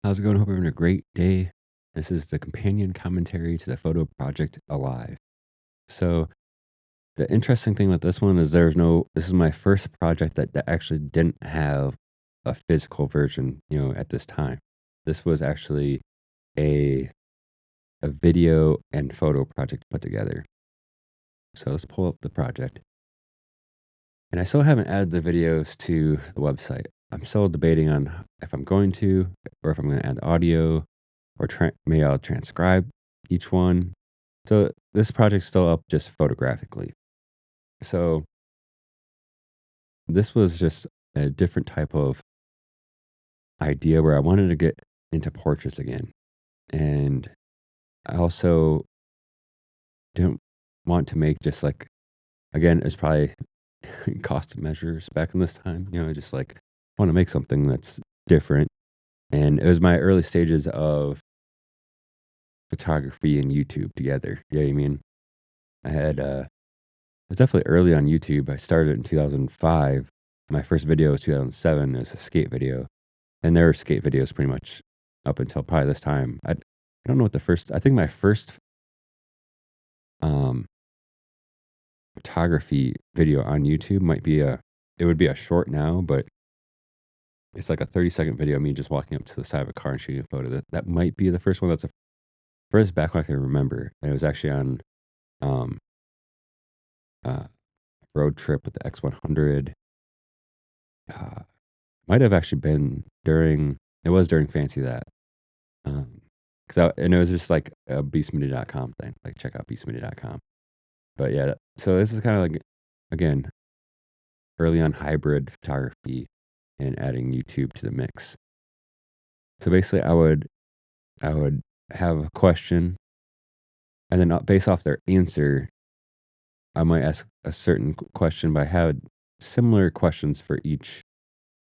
How's it going? Hope you're having a great day. This is the companion commentary to the photo project aLive. So the interesting thing with this one is this is my first project that actually didn't have a physical version, at this time. This was actually a a video and photo project put together. So let's pull up the project. And I still haven't added the videos to the website. I'm still debating on if I'm going to, or if I'm going to add audio, or maybe I'll transcribe each one. So this project's still up just photographically. So this was just a different type of idea where I wanted to get into portraits again. And I also didn't want to make just like, again, it's probably cost measures back in this time, just like want to make something that's different. And it was my early stages of photography and YouTube together. You know what I mean? I had it was definitely early on YouTube. I started in 2005. My first video was 2007. It was a skate video, and there were skate videos pretty much up until probably this time. I don't know what the first. I think my first um, photography video on YouTube might be a. It would be a short now, but it's like a 30-second video of me just walking up to the side of a car and shooting a photo. That might be the first one. That's the first back one I can remember, and it was actually on um, uh, road trip with the X100. Uh, might have actually been during. It was during Fancy That. Um, and it was just like a beastmedia.com thing. Like check out beastmedia.com. But yeah, so this is kind of like again early on hybrid photography and adding YouTube to the mix. So basically, I would have a question, and then based off their answer, I might ask a certain question. But I had similar questions for each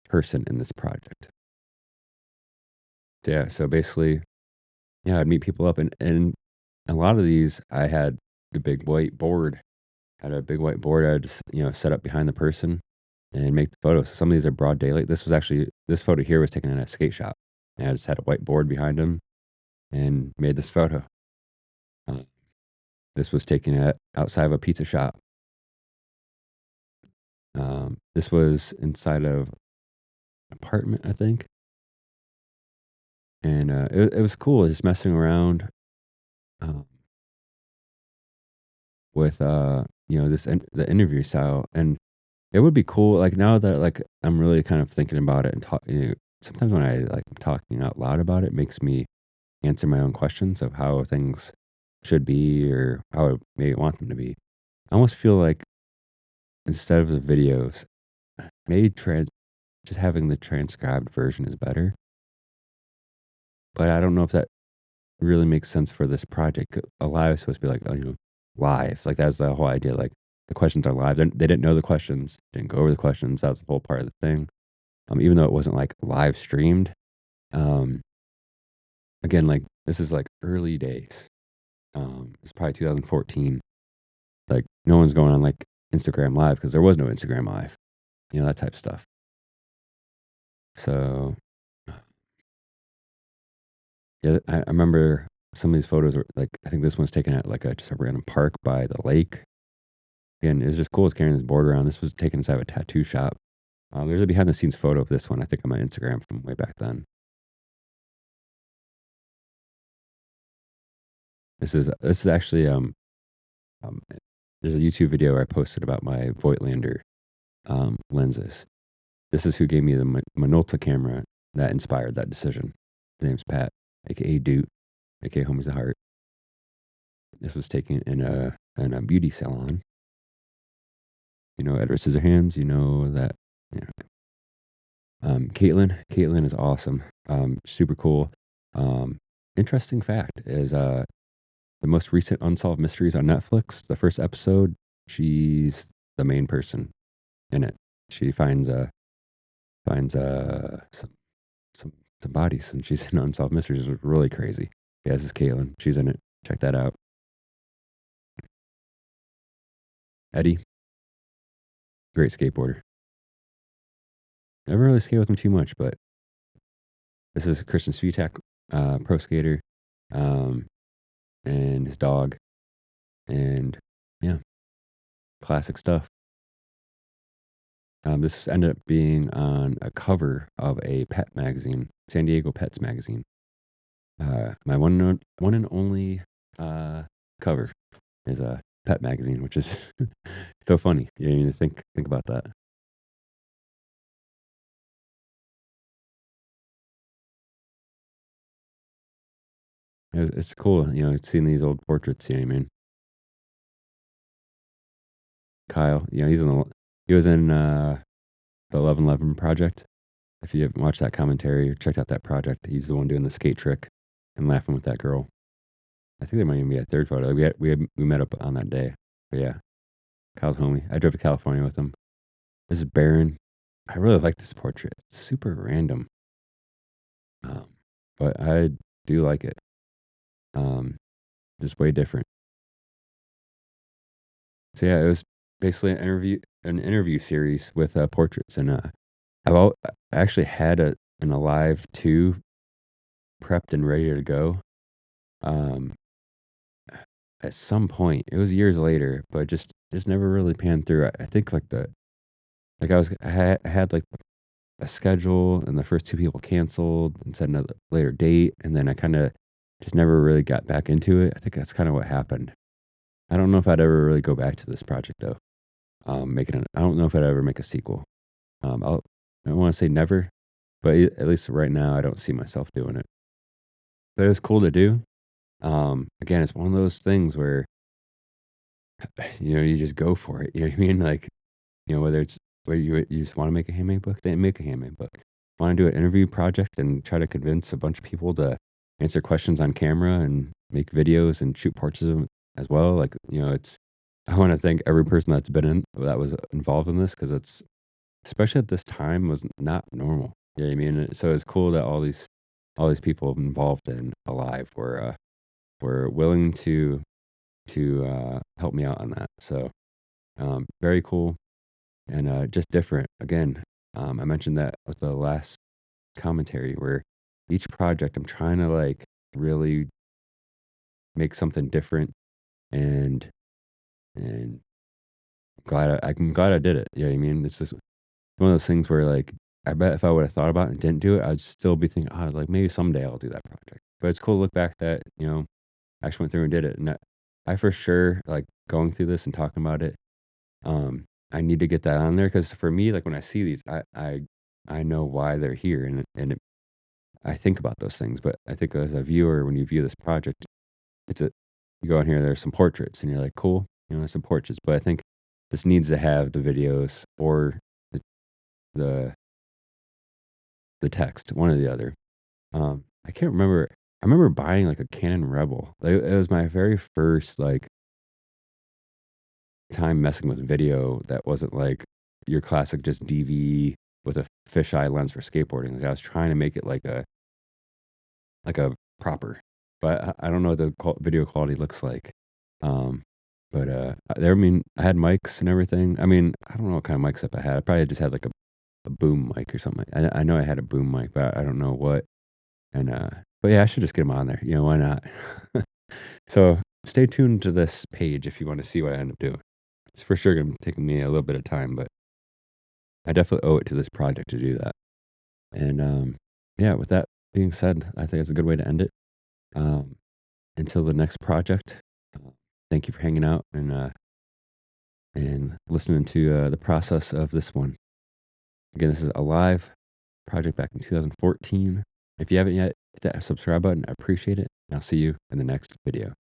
person in this project. So yeah, so basically, yeah, I'd meet people up, and a lot of these I had the big white board. Had a big white board I just set up behind the person and make the photos. Some of these are broad daylight. This photo here was taken in a skate shop. And I just had a white board behind him and made this photo. Uh, this was taken at outside of a pizza shop. This was inside of an apartment, I think, and it was cool just messing around um, with the interview style. And it would be cool, like, now that, like, I'm really kind of thinking about it and sometimes when I, like, am talking out loud about it, makes me answer my own questions of how things should be or how I may want them to be. I almost feel like instead of the videos, maybe just having the transcribed version is better, but I don't know if that really makes sense for this project. A live is supposed to be like, live. Like, that's the whole idea, like, the questions are live. They didn't know the questions, didn't go over the questions, that was the whole part of the thing. Even though it wasn't, like, live streamed, um, again, like, this is, like, early days. It's probably 2014. Like, no one's going on, like, Instagram Live because there was no Instagram Live, that type of stuff. So, yeah, I remember some of these photos were, like, I think this one's taken at, like, just a random park by the lake. And it was just cool as carrying this board around. This was taken inside of a tattoo shop. There's a behind the scenes photo of this one, I think, on my Instagram from way back then. This is actually, um, there's a YouTube video where I posted about my Voigtlander, lenses. This is who gave me the Minolta camera that inspired that decision. His name's Pat, aka Doot, aka Homies at Heart. This was taken in a beauty salon. You know Edward Scissorhands. You know that. Yeah. Caitlin is awesome. Super cool. Um, interesting fact is the most recent Unsolved Mysteries on Netflix. The first episode, she's the main person in it. She finds some some bodies, and she's in Unsolved Mysteries. It's really crazy. Yeah, this is Caitlin. She's in it. Check that out. Eddie, great skateboarder. Never really skate with him too much, but This is Christian Svitak, pro skater, um, and his dog, and yeah, classic stuff. This ended up being on a cover of a pet magazine, San Diego Pets magazine. My one and only cover is a pet magazine, which is so funny. You need to think about that. It's cool, seeing these old portraits. You know what I mean? Kyle, he was in the 1111 project. If you haven't watched that commentary or checked out that project, he's the one doing the skate trick and laughing with that girl. I think there might even be a third photo. We met up on that day. But yeah, Kyle's homie. I drove to California with him. This is Baron. I really like this portrait. It's super random, um, but I do like it. Um, just way different. So yeah, it was basically an interview series with portraits, and I actually had an aLive 2 prepped and ready to go. Um, at some point, it was years later, but just never really panned through. I think like I had like a schedule, and the first two people canceled and set another later date, and then I kind of just never really got back into it. I think that's kind of what happened. I don't know if I'd ever really go back to this project though. I don't know if I'd ever make a sequel. I don't want to say never, but at least right now, I don't see myself doing it. But it was cool to do. Again, it's one of those things where you just go for it. You know what I mean? Like, whether it's where you just want to make a handmade book, then make a handmade book. Want to do an interview project and try to convince a bunch of people to answer questions on camera and make videos and shoot portraits of 'em as well. Like, it's I want to thank every person that was involved in this, because it's especially at this time was not normal. You know what I mean? So it's cool that all these people involved in aLive were willing to help me out on that. So very cool, and just different. Again, I mentioned that with the last commentary, where each project I'm trying to like really make something different, and and I'm glad I did it. You know what I mean? It's just one of those things where, like, I bet if I would have thought about it and didn't do it, I'd still be thinking, oh, like maybe someday I'll do that project. But it's cool to look back that I actually went through and did it, and I for sure like going through this and talking about it. I need to get that on there, because for me, like when I see these, I know why they're here, and I think about those things. But I think as a viewer, when you view this project, it's a you go in here, there's some portraits, and you're like, cool, there's some portraits. But I think this needs to have the videos or the the, the text, one or the other. I can't remember. I remember buying like a Canon Rebel. Like, it was my very first like time messing with video that wasn't like your classic just DV with a fisheye lens for skateboarding. Like, I was trying to make it like a proper, but I don't know what the video quality looks like. Um, but I had mics and everything. I mean, I don't know what kind of mic setup I had. I probably just had like a boom mic or something. I know I had a boom mic, but I don't know what. And but yeah, I should just get them on there. Why not? So stay tuned to this page if you want to see what I end up doing. It's for sure going to take me a little bit of time, but I definitely owe it to this project to do that. And yeah, with that being said, I think it's a good way to end it. Um, until the next project, uh, thank you for hanging out and listening to the process of this one. Again, this is aLive project back in 2014. If you haven't yet, hit that subscribe button. I appreciate it. And I'll see you in the next video.